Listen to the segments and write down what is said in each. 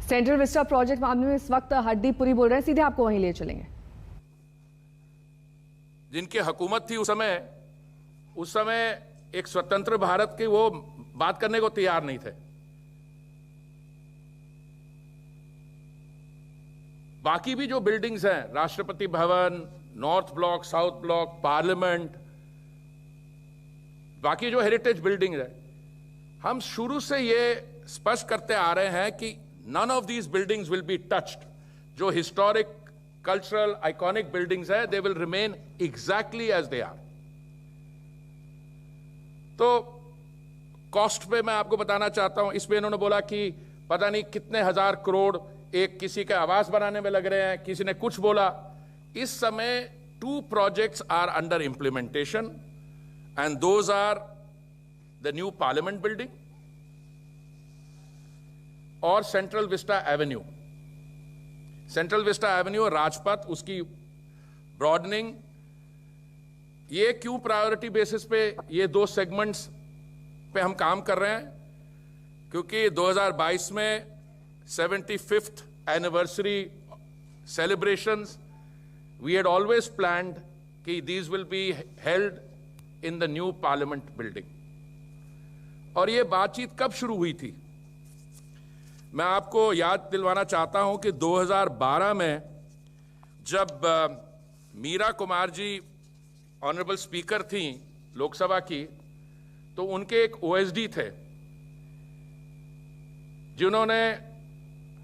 Central Vista project मामले में इस वक्त हरदीप पुरी बोल रहे हैं, सीधे आपको वहीं ले चलेंगे। जिनकी हुकूमत थी उस समय एक स्वतंत्र भारत की वो बात करने को तैयार नहीं थे। बाकी भी जो बिल्डिंग्स हैं, Rashtrapati Bhavan, north block, south block, parliament, बाकी जो हेरिटेज बिल्डिंग है, हम शुरू से ये स्पष्ट करते आ रहे हैं कि none of these buildings will be touched. जो historic, cultural, iconic buildings है, they will remain exactly as they are. तो कॉस्ट पे मैं आपको बताना चाहता हूं, इसमें इन्होंने बोला कि पता नहीं कितने हजार करोड़ एक किसी के आवास बनाने में लग रहे हैं, किसी ने कुछ बोला। इस समय 2 projects are under implementation and those are the new parliament building और central Vista Avenue. Central Vista Avenue Rajpath, उसकी ब्रॉडनिंग, ये क्यों प्रायोरिटी बेसिस पे ये 2 सेगमेंट्स पे हम काम कर रहे हैं? क्योंकि 2022 में 75th anniversary celebrations, we had always planned कि these will be held in the new parliament building. और ये बातचीत कब शुरू हुई थी? मैं आपको याद दिलवाना चाहता हूं कि 2012 में जब मीरा कुमार जी ऑनरेबल स्पीकर थी लोकसभा की, तो उनके एक ओएसडी थे जिन्होंने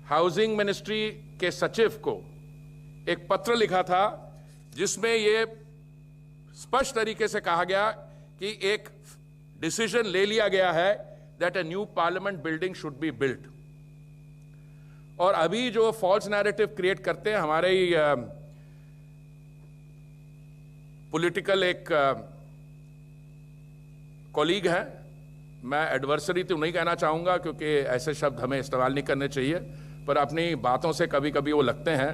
हाउसिंग मिनिस्ट्री के सचिव को एक पत्र लिखा था जिसमें यह स्पष्ट तरीके से कहा गया कि एक डिसीजन ले लिया गया है that a new parliament building should be built. और अभी जो फॉल्स नैरेटिव क्रिएट करते हैं हमारे ही पॉलिटिकल एक कॉलीग है, मैं एडवर्सरी तो नहीं कहना चाहूंगा क्योंकि ऐसे शब्द हमें इस्तेमाल नहीं करने चाहिए, पर अपनी बातों से कभी कभी वो लगते हैं,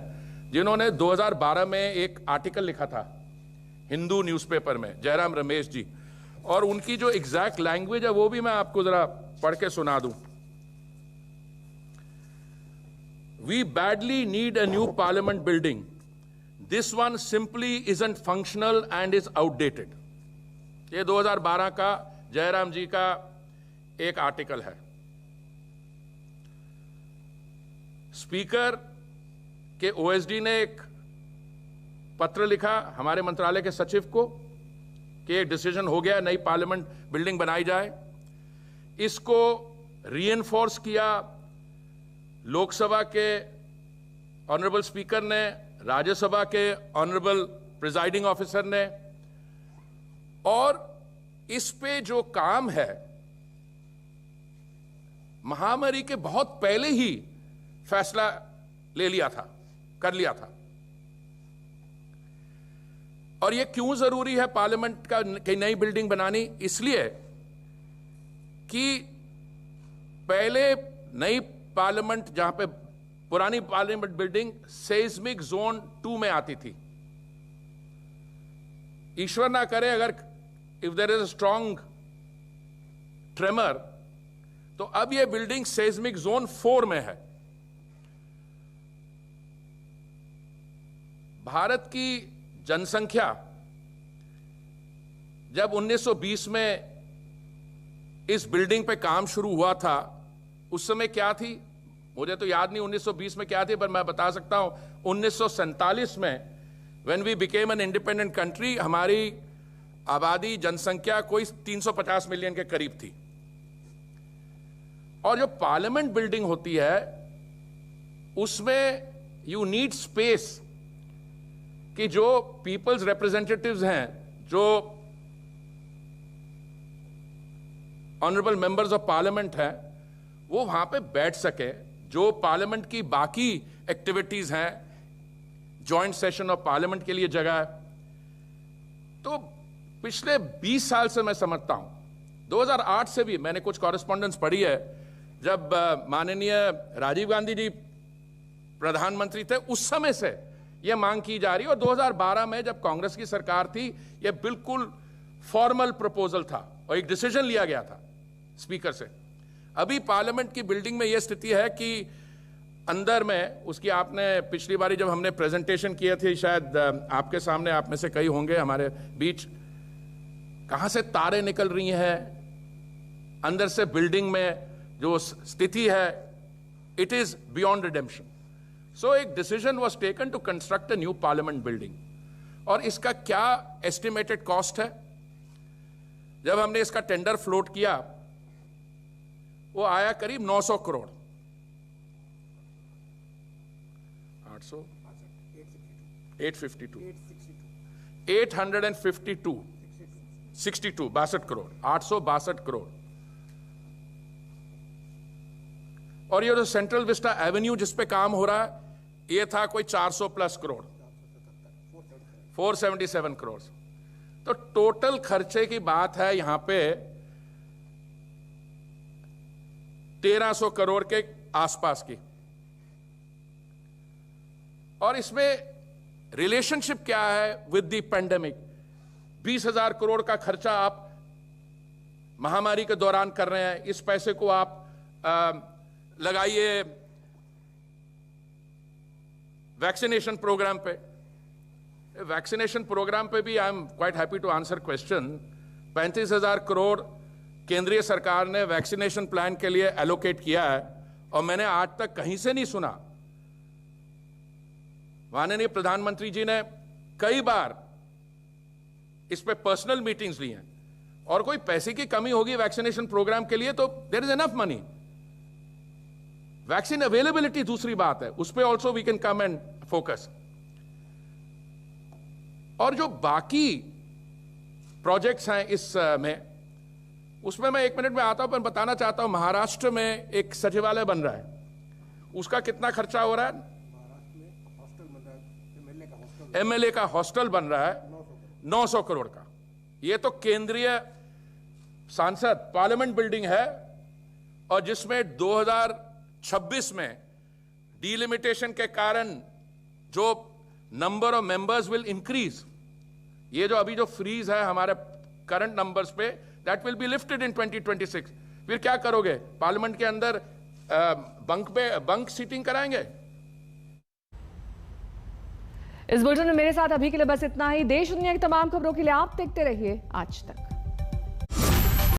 जिन्होंने 2012 में एक आर्टिकल लिखा था हिंदू न्यूज़पेपर में, जयराम रमेश जी, और उनकी जो एग्जैक्ट लैंग्वेज है वो भी मैं आपको जरा पढ़ के सुना दूं। We badly need a new parliament building. This one simply isn't functional and is outdated. ये 2012 का जयराम जी का एक आर्टिकल है। स्पीकर के ओएसडी ने एक पत्र लिखा हमारे मंत्रालय के सचिव को कि एक डिसीजन हो गया, नई पार्लियामेंट बिल्डिंग बनाई जाए। इसको रीइंफोर्स किया लोकसभा के ऑनरेबल स्पीकर ने, राज्यसभा के ऑनरेबल प्रिजाइडिंग ऑफिसर ने, और इस पे जो काम है महामारी के बहुत पहले ही फैसला ले लिया था, कर लिया था। और यह क्यों जरूरी है पार्लियामेंट का की नई बिल्डिंग बनानी? इसलिए कि पहले नई पार्लियामेंट, जहां पे पुरानी पार्लियामेंट बिल्डिंग सेस्मिक जोन 2 में आती थी, ईश्वर ना करे अगर if there is a strong tremor, तो अब यह बिल्डिंग सेस्मिक जोन 4 में है। भारत की जनसंख्या जब 1920 में इस बिल्डिंग पे काम शुरू हुआ था, उस समय क्या थी मुझे तो याद नहीं 1920 में क्या थी, पर मैं बता सकता हूं 1947 में when we became an independent country, हमारी आबादी, जनसंख्या कोई 350 मिलियन के करीब थी। और जो पार्लियामेंट बिल्डिंग होती है उसमें यू नीड स्पेस कि जो पीपल्स रिप्रेजेंटेटिव्स हैं, जो ऑनरेबल मेंबर्स ऑफ पार्लियामेंट हैं, वो वहां पे बैठ सके। जो पार्लियामेंट की बाकी एक्टिविटीज हैं, जॉइंट सेशन ऑफ पार्लियामेंट के लिए जगह है। तो पिछले 20 साल से मैं समझता हूं, 2008 से भी मैंने कुछ कॉरेस्पॉन्डेंस पढ़ी है, जब माननीय राजीव गांधी जी प्रधानमंत्री थे, उस समय से यह मांग की जा रही है। और 2012 में जब कांग्रेस की सरकार थी, यह बिल्कुल फॉर्मल प्रपोजल था और एक डिसीजन लिया गया था स्पीकर से। अभी पार्लियामेंट की बिल्डिंग में यह स्थिति है कि अंदर में उसकी आपने पिछली बारी जब हमने प्रेजेंटेशन किए थे, शायद आपके सामने, आप में से कई होंगे हमारे बीच, कहां से तारें निकल रही हैं अंदर से बिल्डिंग में जो स्थिति है, it is beyond redemption. So एक decision was taken to construct a new parliament building. और इसका क्या एस्टिमेटेड कॉस्ट है? जब हमने इसका टेंडर फ्लोट किया वो आया करीब 900 करोड़. 800 852 852 62 करोड़, 862 करोड़. और ये जो सेंट्रल विस्टा एवेन्यू जिस पे काम हो रहा है, ये था कोई 400 प्लस करोड़, 477 करोड़. तो टोटल खर्चे की बात है यहां पे 1300 करोड़ के आसपास की. और इसमें रिलेशनशिप क्या है विद द पेंडेमिक? 20,000 करोड़ का खर्चा आप महामारी के दौरान कर रहे हैं. इस पैसे को आप लगाइए वैक्सीनेशन प्रोग्राम पे. वैक्सीनेशन प्रोग्राम पे भी I am quite happy to answer question. 35,000 crore केंद्रीय सरकार ने वैक्सीनेशन प्लान के लिए एलोकेट किया है, और मैंने आज तक कहीं से नहीं सुना. माननीय प्रधानमंत्री जी ने कई बार इस पे पर्सनल मीटिंग्स ली हैं, और कोई पैसे की कमी होगी वैक्सीनेशन प्रोग्राम के लिए तो there is enough money. Vaccine availability दूसरी बात है, उस पर also we can come and focus. और जो बाकी प्रोजेक्ट्स हैं इस में, उसमें मैं 1 मिनट में आता हूं, पर बताना चाहता हूं महाराष्ट्र में एक सचिवालय बन रहा है. उसका कितना खर्चा हो रहा है? एमएलए का हॉस्टल बन रहा है 900 करोड़ का. ये तो केंद्रीय सांसद पार्लियामेंट बिल्डिंग है, और जिसमें 2026 में डिलिमिटेशन के कारण जो number of members will increase. ये जो अभी जो फ्रीज है हमारे करंट नंबर्स पे, दैट विल बी लिफ्टेड इन 2026. फिर क्या करोगे? पार्लियामेंट के अंदर बंक सीटिंग कराएंगे? इस बुलेटिन में मेरे साथ अभी के लिए बस इतना ही. देश दुनिया की तमाम खबरों के लिए आप देखते रहिए आज तक.